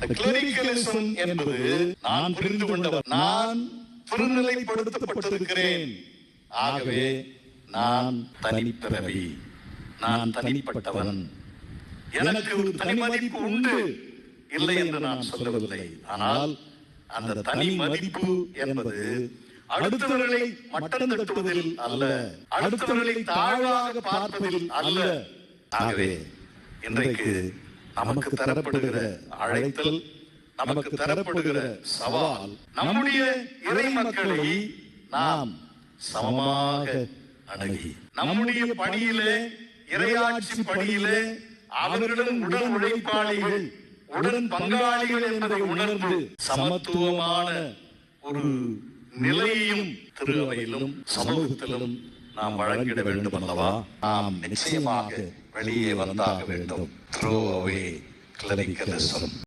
கிளரிக்கலிசம் என்பது நான் புரிந்து கொண்டவர், நான் திருநிலைப்படுத்தப்பட்டிருக்கிறேன், ஆகவே நான் தனிப்பிறவி, நான் தனிப்பட்டவன், எனக்கு ஒரு தனி மதிப்பு உண்டு இல்லை என்று நான் சொல்லவில்லை. ஆனால் அந்த தனி மதிப்பு என்பது அடுத்தவர்களை மட்டம் தட்டுவதில் அல்ல, அடுத்தவர்களை தாழ்வாக பார்ப்பதில் அல்ல. ஆகவே இன்றைக்கு நமக்கு தரப்படுகிற அழைத்தல், நமக்கு தரப்படுகிற சவால், நம்முடைய இறை மக்களை நாம் சமமாக அணுகி, நம்முடைய பணியிலே, இறையாட்சி பணியிலே அவர்களும் உடன் உழைப்பாளிகள், உடன் பங்காளிகள் என்பதை உணர்ந்து சமத்துவமான ஒரு நிலையையும் திரு அவையிலும் சமூகத்திலும் நாம் வழங்கிட வேண்டும் அல்லவா? நாம் நிச்சயமாக வெளியே வந்தாக வேண்டும். Throw away கிளரிக்கலிசம்.